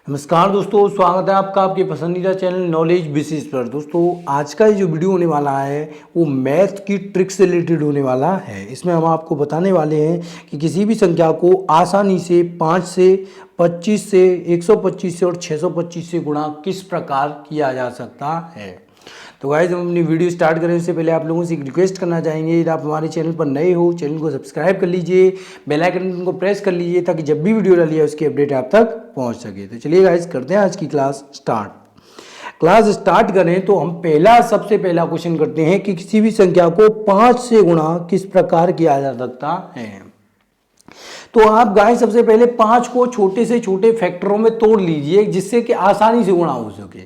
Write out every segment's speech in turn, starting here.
नमस्कार दोस्तों, स्वागत है आपका आपके पसंदीदा चैनल नॉलेज बेसिस पर। दोस्तों आज का जो वीडियो होने वाला है वो मैथ की ट्रिक से रिलेटेड होने वाला है। इसमें हम आपको बताने वाले हैं कि किसी भी संख्या को आसानी से 5 से 25 से 125 से और 625 से गुणा किस प्रकार किया जा सकता है। तो गाइस हम अपनी वीडियो स्टार्ट करें उससे पहले आप लोगों से एक रिक्वेस्ट करना चाहेंगे, यदि आप हमारे चैनल पर नए हो चैनल को सब्सक्राइब कर लीजिए, बेल आइकन को प्रेस कर लीजिए ताकि जब भी वीडियो डाली है उसकी अपडेट आप तक पहुंच सके। तो चलिए गाइस करते हैं आज की क्लास स्टार्ट करें तो हम सबसे पहला क्वेश्चन करते हैं कि किसी भी संख्या को 5 से गुणा किस प्रकार किया जा सकता है। तो आप गाइस सबसे पहले 5 को छोटे से छोटे फैक्टरों में तोड़ लीजिए जिससे कि आसानी से गुणा हो सके।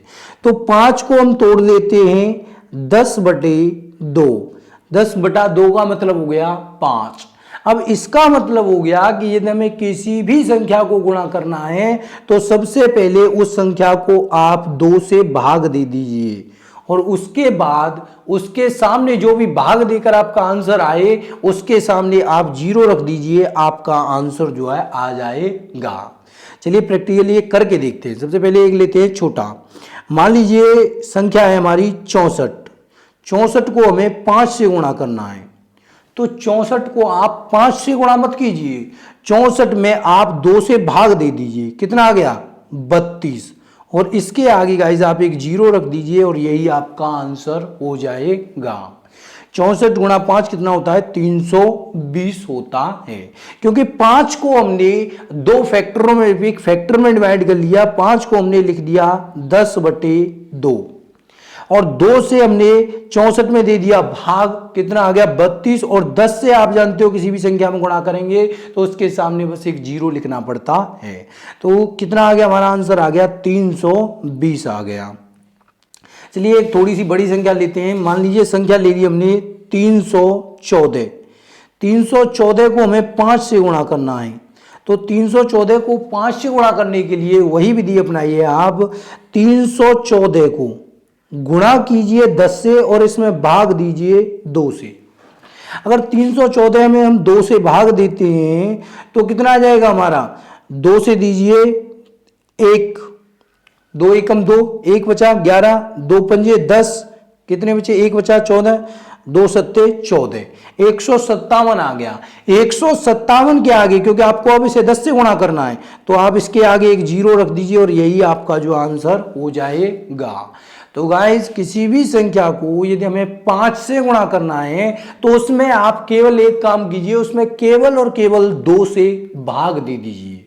तो 5 को हम तोड़ लेते हैं 10/2। 10/2 का मतलब हो गया 5। अब इसका मतलब हो गया कि यदि हमें किसी भी संख्या को गुणा करना है तो सबसे पहले उस संख्या को आप 2 से भाग दे दीजिए और उसके बाद उसके सामने जो भी भाग देकर आपका आंसर आए उसके सामने आप 0 रख दीजिए, आपका आंसर जो है आ जाएगा। चलिए प्रैक्टिकली ये करके देखते हैं। सबसे पहले एक लेते हैं छोटा। मान लीजिए संख्या है हमारी 64। 64 को हमें 5 से गुणा करना है। तो 64 को आप 5 से गुणा मत कीजिए, 64 में आप 2 से भाग दे दीजिए। कितना आ गया? 32। और इसके आगे गाइस आप एक 0 रख दीजिए और यही आपका आंसर हो जाएगा। 64 गुणा 5 कितना होता है? 320 होता है। क्योंकि 5 को हमने 2 फैक्टरों में एक फैक्टर में डिवाइड कर लिया। 5 को हमने लिख दिया 10/2 और 2 से हमने 64 में दे दिया भाग। कितना आ गया? 32। और 10 से आप जानते हो किसी भी संख्या में गुणा करेंगे तो उसके सामने बस एक 0 लिखना पड़ता है। तो कितना आ गया? हमारा आंसर आ गया 320 आ गया। चलिए एक थोड़ी सी बड़ी संख्या लेते हैं। मान लीजिए संख्या ले ली हमने 314। 314 को हमें 5 से गुणा करना है। तो 314 को 5 से गुणा करने के लिए वही विधि अपनाइए आप। 314 को गुणा कीजिए 10 से और इसमें भाग दीजिए 2 से। अगर 314 में हम 2 से भाग देते हैं तो कितना आ जाएगा हमारा? 2 से दीजिए 1, 2 एकम 2, 1 बचा 11, 2 पंजे 10, कितने बचे? 1 बचा 14, 2 सत्ते 14, 157 आ गया। 157 के आगे क्योंकि आपको अब इसे 10 से गुणा करना है तो आप इसके आगे एक 0 रख दीजिए और यही आपका जो आंसर हो जाएगा। तो गाइस किसी भी संख्या को यदि हमें 5 से गुणा करना है तो उसमें आप केवल एक काम कीजिए, उसमें केवल और केवल 2 से भाग दे दीजिए।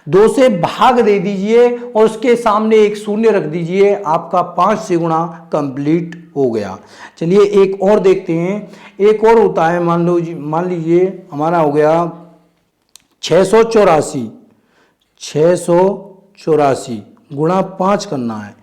2 से भाग दे दीजिए और उसके सामने एक 0 रख दीजिए, आपका 5 से गुणा कंप्लीट हो गया। चलिए एक और देखते हैं। एक और होता है, मान लीजिए हमारा हो गया 684। 684 गुणा 5 करना है।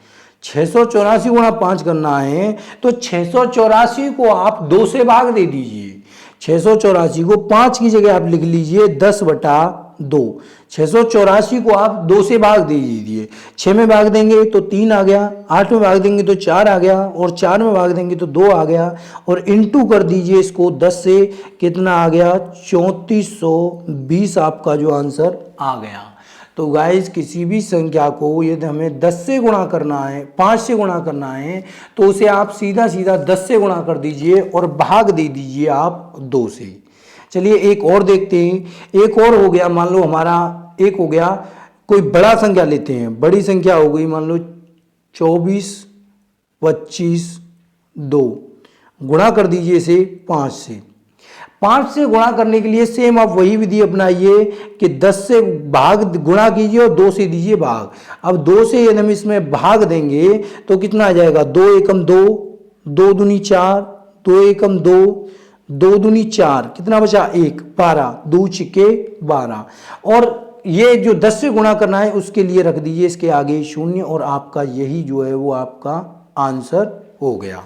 684 गुणा 5 करना है तो 684 को आप 2 से भाग दे दीजिए। 684 को 5 की जगह आप लिख लीजिए 10/2। 684 को आप 2 से भाग दे दीजिए। 6 में भाग देंगे तो 3 आ गया, 8 में भाग देंगे तो 4 आ गया और 4 में भाग देंगे तो 2 आ गया और इनटू कर दीजिए इसको 10 से। कितना आ गया? 3420 आपका जो आंसर आ गया। तो गाइस किसी भी संख्या को यदि हमें 10 से गुणा करना है, 5 से गुणा करना है तो उसे आप सीधा 10 से गुणा कर दीजिए और भाग दे दीजिए आप 2 से। चलिए एक और देखते हैं। एक और हो गया, मान लो हमारा एक हो गया, कोई बड़ा संख्या लेते हैं। बड़ी संख्या हो गई मान लो 24, 25, 2 गुणा कर दीजिए इसे 5 से। 5 से गुणा करने के लिए सेम आप वही विधि अपनाइए कि 10 से भाग गुणा कीजिए और 2 से दीजिए भाग। अब 2 से यदि हम इसमें भाग देंगे तो कितना आ जाएगा? 2 एकम 2, 2 दूनी 4, 2 एकम 2, 2 दूनी 4, कितना बचा? 1, 12, 2 छिके 12। और ये जो 10 से गुणा करना है उसके लिए रख दीजिए इसके आगे 0 और आपका यही जो है वो आपका आंसर हो गया।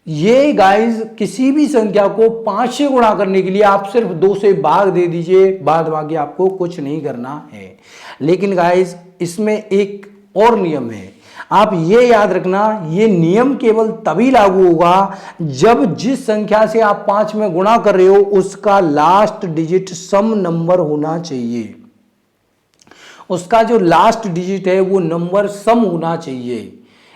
ये गाइस किसी भी संख्या को 5 से गुणा करने के लिए आप सिर्फ 2 से भाग दे दीजिए, बाद बाकी आपको कुछ नहीं करना है। लेकिन गाइस इसमें एक और नियम है, आप ये याद रखना, ये नियम केवल तभी लागू होगा जब जिस संख्या से आप 5 में गुणा कर रहे हो उसका लास्ट डिजिट सम नंबर होना चाहिए। उसका जो लास्ट डिजिट है वो नंबर सम होना चाहिए।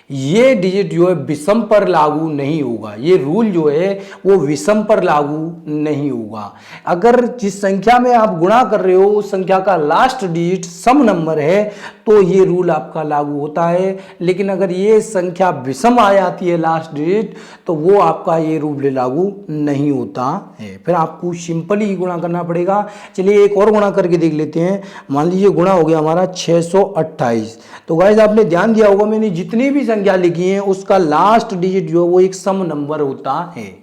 ये डिजिट जो है विषम पर लागू नहीं होगा, ये रूल जो है वो विषम पर लागू नहीं होगा। अगर जिस संख्या में आप गुणा कर रहे हो उस संख्या का लास्ट डिजिट सम नंबर है तो ये रूल आपका लागू होता है, लेकिन अगर ये संख्या विषम आ जाती है लास्ट डिजिट तो वो आपका ये रूल लागू नहीं होता है। फिर आपको सिंपली गुणा करना पड़ेगा। चलिए एक और गुणा करके देख लेते हैं। मान लीजिए गुणा हो गया हमारा 628। तो गाइस आपने ध्यान दिया होगा मैंने जितनी भी संख्या लिखी है उसका लास्ट डिजिट जो है वो एक सम नंबर होता है।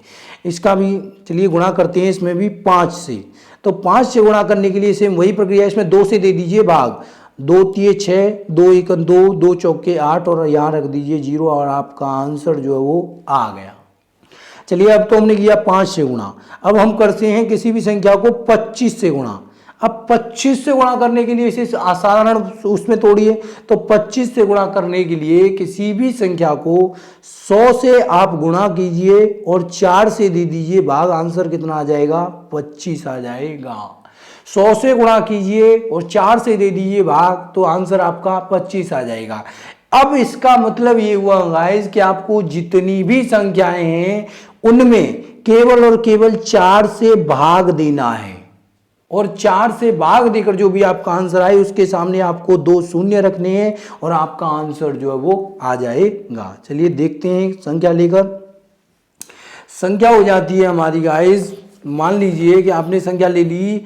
इसका भी चलिए गुणा करते हैं, इसमें भी 5 से। तो 5 से गुणा करने के लिए सेम वही प्रक्रिया, इसमें 2 से दे दीजिए भाग, 2 तिये 6, 2 एकम 2, 2 चौके 8 और यहाँ रख दीजिए 0 और आपका आंसर जो है वो आ गया। चलिए अब तो हमने किया 5 से गुणा, अब हम करते हैं किसी भी संख्या को 25 से गुणा। अब 25 से गुणा करने के लिए इसे साधारण उसमें तोड़िए, तो 25 से गुणा करने के लिए किसी भी संख्या को 100 से आप गुणा कीजिए और 4 से दे दीजिए भाग, आंसर कितना आ जाएगा 25 आ जाएगा। 100 से गुणा कीजिए और 4 से दे दीजिए भाग तो आंसर आपका 25 आ जाएगा। अब इसका मतलब ये हुआ गाइस कि आपको जितनी भी संख्याएं हैं उनमें केवल और केवल 4 से भाग देना है और 4 से भाग देकर जो भी आपका आंसर आए उसके सामने आपको 2 शून्य रखने हैं और आपका आंसर जो है वो आ जाएगा। चलिए देखते हैं संख्या लेकर। संख्या हो जाती है हमारी गाइस, मान लीजिए कि आपने संख्या ले ली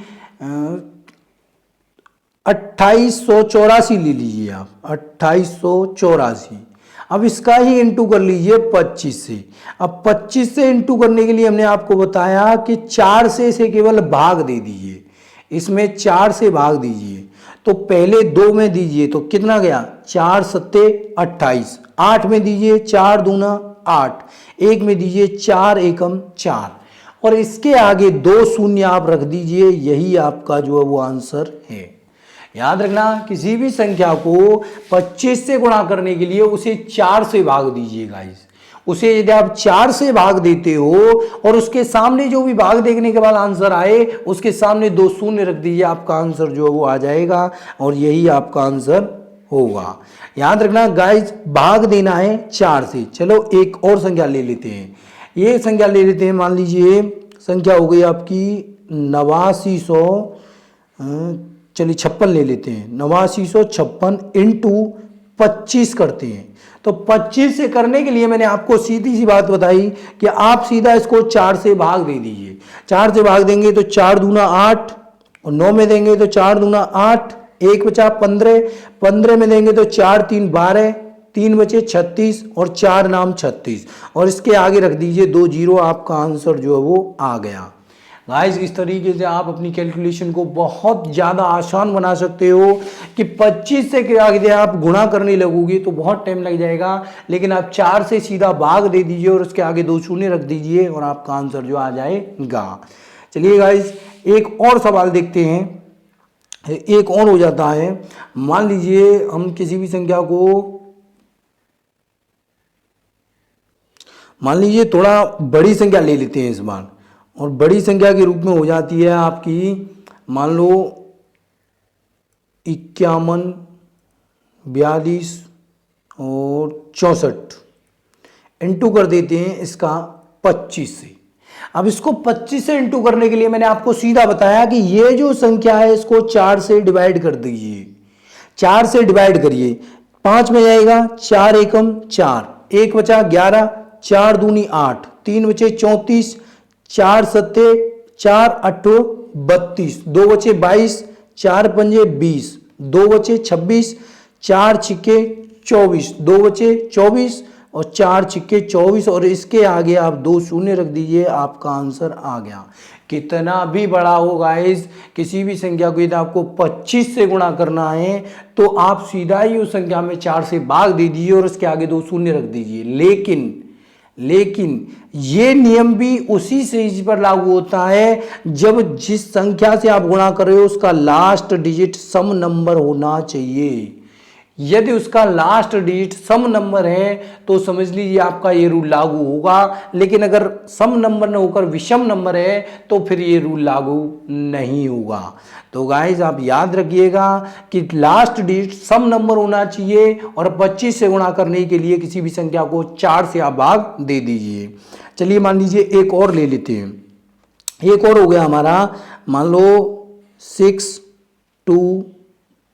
2884 ले लीजिए आप, 2884। अब इसका ही इंटू कर लीजिए 25 से। अब 25 से इंटू करने के लिए हमने आपको बताया कि 4 से इसे केवल भाग दे दीजिए, इसमें 4 से भाग दीजिए। तो पहले 2 में दीजिए तो कितना गया 4 सत्ते 28, 8 में दीजिए 4 दूना 8, 1 में दीजिए 4 एकम 4 और इसके आगे 2 शून्य आप रख दीजिए, यही आपका जो है वो आंसर है। याद रखना किसी भी संख्या को 25 से गुणा करने के लिए उसे 4 से भाग दीजिए गाइस। उसे यदि आप 4 से भाग देते हो और उसके सामने जो भी भाग देखने के बाद आंसर आए उसके सामने 2 शून्य रख दीजिए, आपका आंसर जो है वो आ जाएगा और यही आपका आंसर होगा। याद रखना गाइस भाग देना है 4 से। चलो एक और संख्या ले लेते हैं, ये संख्या ले लेते हैं। मान लीजिए संख्या हो गई आपकी 8900, चलिए 56 ले लेते हैं। 8956 इंटू 25 करते हैं। तो 25 से करने के लिए मैंने आपको सीधी सी बात बताई कि आप सीधा इसको 4 से भाग दे दीजिए। 4 से भाग देंगे तो 4 दूना 8 और 9 में देंगे तो 4 दूना 8, 1 बचा 15, 15 में देंगे तो 4 3 12, 3 बचे 36 और 4 नाम 36 और इसके आगे रख दीजिए 2 जीरो, आपका आंसर जो है वो आ गया। गाइस इस तरीके से आप अपनी कैलकुलेशन को बहुत ज़्यादा आसान बना सकते हो कि 25 से आगे आप गुणा करने लगोगे तो बहुत टाइम लग जाएगा, लेकिन आप 4 से सीधा भाग दे दीजिए और उसके आगे 2 शून्य रख दीजिए और आपका आंसर जो आ जाएगा। चलिए गाइस एक और सवाल देखते हैं, एक और हो जाता है। मान लीजिए हम किसी भी संख्या को, मान लीजिए थोड़ा बड़ी संख्या ले लेते हैं इस बार, और बड़ी संख्या के रूप में हो जाती है आपकी, मान लो 51, 42 और 64 इंटू कर देते हैं इसका 25 से। अब इसको 25 से इंटू करने के लिए मैंने आपको सीधा बताया कि ये जो संख्या है इसको 4 से डिवाइड कर दीजिए। 4 से डिवाइड करिए, 5 में जाएगा 4 एकम 4, 1 बचा 11, 4 दूनी 8, 3 बचे 34, 4 सत्ते 4 अट्ठो 32, 2 बचे 22, 4 पंजे 20, 2 बचे 26, 4 छिक्के 24, 2 बचे 24 और 4 छिक्के 24 और इसके आगे आप 2 शून्य रख दीजिए, आपका आंसर आ गया। कितना भी बड़ा हो गाइस, किसी भी संख्या को यदि आपको 25 से गुणा करना है तो आप सीधा ही उस संख्या में 4 से भाग दे दीजिए और उसके आगे 2 शून्य रख दीजिए। लेकिन ये नियम भी उसी चीज पर लागू होता है जब जिस संख्या से आप गुणा कर रहे हो उसका लास्ट डिजिट सम नंबर होना चाहिए। यदि उसका लास्ट डिजिट सम नंबर है तो समझ लीजिए आपका ये रूल लागू होगा, लेकिन अगर सम नंबर न होकर विषम नंबर है तो फिर ये रूल लागू नहीं होगा। तो गाइज आप याद रखिएगा कि लास्ट डिजिट सम नंबर होना चाहिए और 25 से गुणा करने के लिए किसी भी संख्या को 4 से आप भाग दे दीजिए। चलिए मान लीजिए एक और ले लेते हैं, एक और हो गया हमारा, मान लो 6 2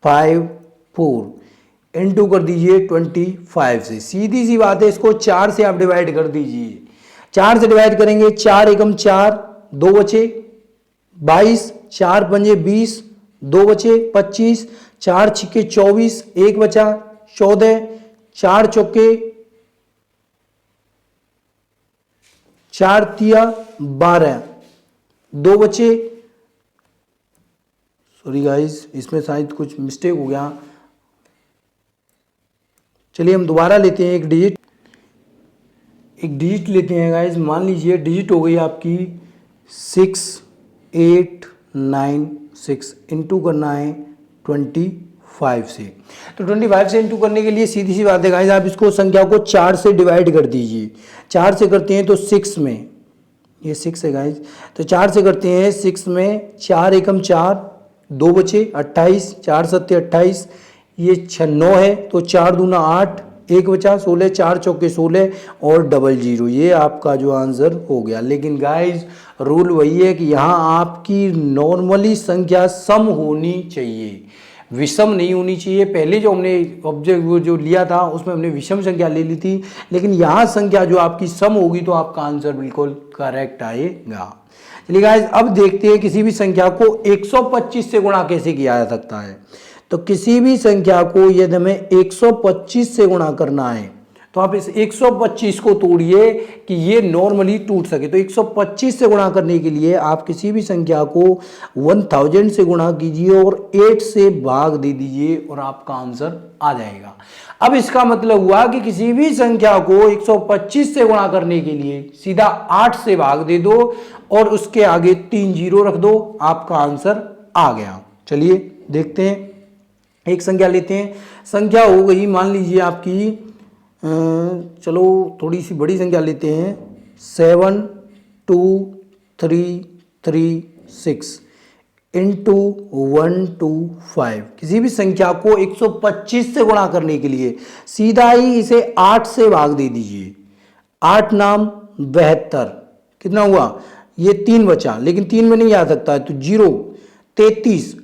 5 4 इनटू कर दीजिए 25 से। सीधी सी बात है, इसको 4 से आप डिवाइड कर दीजिए। 4 से डिवाइड करेंगे, 4 एकम 4, 2 बचे 22, 4 पंजे 20, 2 बचे 25, 4 छिक्के 24, 1 बचा 14, 4 चौके 4 तिया 12, 2 बचे, सॉरी गाइस इसमें शायद कुछ मिस्टेक हो गया। चलिए हम दोबारा लेते हैं एक डिजिट लेते हैं गाइस। मान लीजिए डिजिट हो गई आपकी 6 8 9 6, इंटू करना है 25 से। तो 25 से इंटू करने के लिए सीधी सी बात है गाइस, आप इसको संख्या को 4 से डिवाइड कर दीजिए। 4 से करते हैं तो 6 में, ये 6 है गाइस, तो 4 से करते हैं 6 में, 4 एकम 4, 2 बचे 28, 4 सत्ते 28, ये 9 है तो 4 दूना 8, 1 बचा 16, 4 चौके 16 और 00, ये आपका जो आंसर हो गया। लेकिन गाइस रूल वही है कि यहाँ आपकी नॉर्मली संख्या सम होनी चाहिए, विषम नहीं होनी चाहिए। पहले जो हमने ऑब्जेक्ट जो लिया था उसमें हमने विषम संख्या ले ली थी, लेकिन यहाँ संख्या जो आपकी सम होगी तो आपका आंसर बिल्कुल करेक्ट आएगा। चलिए गाइस अब देखते हैं किसी भी संख्या को 125 से गुणा कैसे किया जा सकता है। तो किसी भी संख्या को यदि हमें 125 से गुणा करना है तो आप इस 125 को तोड़िए कि ये नॉर्मली टूट सके। तो 125 से गुणा करने के लिए आप किसी भी संख्या को 1000 से गुणा कीजिए और 8 से भाग दे दीजिए और आपका आंसर आ जाएगा। अब इसका मतलब हुआ कि किसी भी संख्या को 125 से गुणा करने के लिए सीधा 8 से भाग दे दो और उसके आगे 3 जीरो रख दो, आपका आंसर आ गया। चलिए देखते हैं, एक संख्या लेते हैं। संख्या हो गई मान लीजिए आपकी, चलो थोड़ी सी बड़ी संख्या लेते हैं, 7 2 3 3 6 इंटू 1 2 5। किसी भी संख्या को 125 से गुणा करने के लिए सीधा ही इसे 8 से भाग दे दीजिए। 8 नाम 72, कितना हुआ, ये 3 बचा, लेकिन 3 में नहीं आ सकता है तो 0, 33,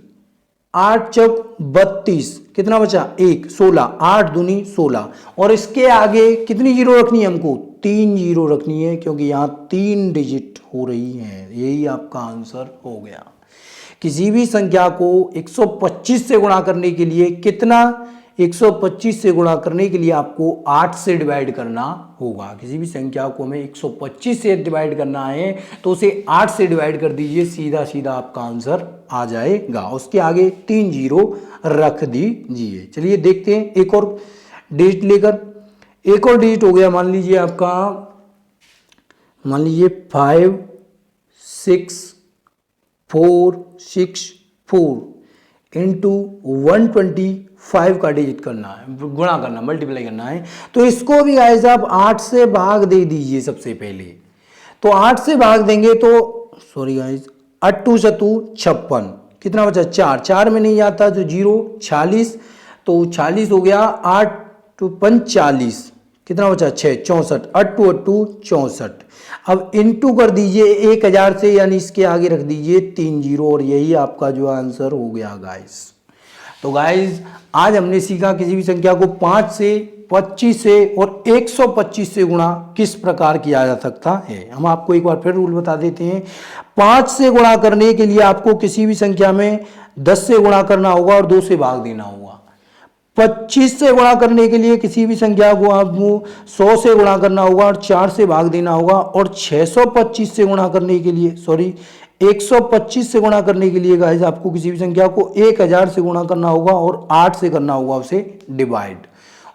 8 चौक 32, कितना बचा 1, 16, 8 दूनी 16 और इसके आगे कितनी जीरो रखनी है हमको, 3 जीरो रखनी है क्योंकि यहाँ 3 डिजिट हो रही है। यही आपका आंसर हो गया। किसी भी संख्या को 125 से गुणा करने के लिए कितना, 125 से गुणा करने के लिए आपको 8 से डिवाइड करना होगा। किसी भी संख्या को हमें 125 से डिवाइड करना है तो उसे 8 से डिवाइड कर दीजिए, सीधा सीधा आपका आंसर आ जाएगा। उसके आगे 3 जीरो रख दीजिए। चलिए देखते हैं एक और डिजिट लेकर। एक और डिजिट हो गया मान लीजिए आपका, मान लीजिए 5 6 4 6 4 इंटू 125 का डिजिट करना है, गुणा करना, मल्टीप्लाई करना है। तो इसको भी गाइस आप 8 से भाग दे दीजिए सबसे पहले। तो 8 से भाग देंगे तो सॉरी गाइस, 8 2 56, कितना बचा 4, 4 में नहीं आता तो 0, 46, तो 46 हो गया, 8 2 45, कितना बचा 6, 64, 8 2 64। अब इनटू कर दीजिए 1000 से, यानी इसके आगे रख दीजिए 3 जीरो और यही आपका जो आंसर हो गया गाइस। तो गाइस आज हमने सीखा किसी भी संख्या को 5 से, 25 से और 125 से गुणा किस प्रकार किया जा सकता है। हम आपको एक बार फिर रूल बता देते हैं। 5 से गुणा करने के लिए आपको किसी भी संख्या में 10 से गुणा करना होगा और 2 से भाग देना होगा। 25 से गुणा करने के लिए किसी भी संख्या को आपको 100 से गुणा करना होगा और 4 से भाग देना होगा। और 625 से गुणा करने के लिए 125 से गुणा करने के लिए गाइस आपको किसी भी संख्या को 1000 से गुणा करना होगा और 8 से करना होगा उसे डिवाइड।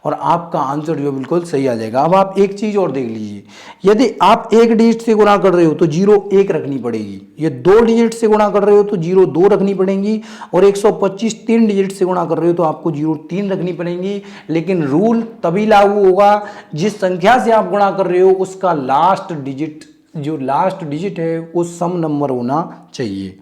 और आपका आंसर जो बिल्कुल सही आ जाएगा। अब आप एक चीज़ और देख लीजिए, यदि आप एक डिजिट से गुणा कर रहे हो तो 0 1 रखनी पड़ेगी, ये 2 डिजिट से गुणा कर रहे हो तो 0 2 रखनी पड़ेगी, और 125 3 डिजिट से गुणा कर रहे हो तो आपको 0 3 रखनी पड़ेगी। लेकिन रूल तभी लागू होगा जिस संख्या से आप गुणा कर रहे हो उसका लास्ट डिजिट है वो सम नंबर होना चाहिए।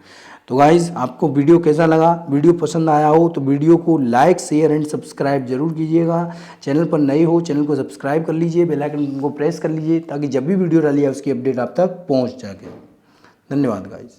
तो गाइज आपको वीडियो कैसा लगा, वीडियो पसंद आया हो तो वीडियो को लाइक शेयर एंड सब्सक्राइब जरूर कीजिएगा। चैनल पर नए हो चैनल को सब्सक्राइब कर लीजिए, बेल आइकन को प्रेस कर लीजिए ताकि जब भी वीडियो डाली है उसकी अपडेट आप तक पहुंच सके। धन्यवाद गाइज।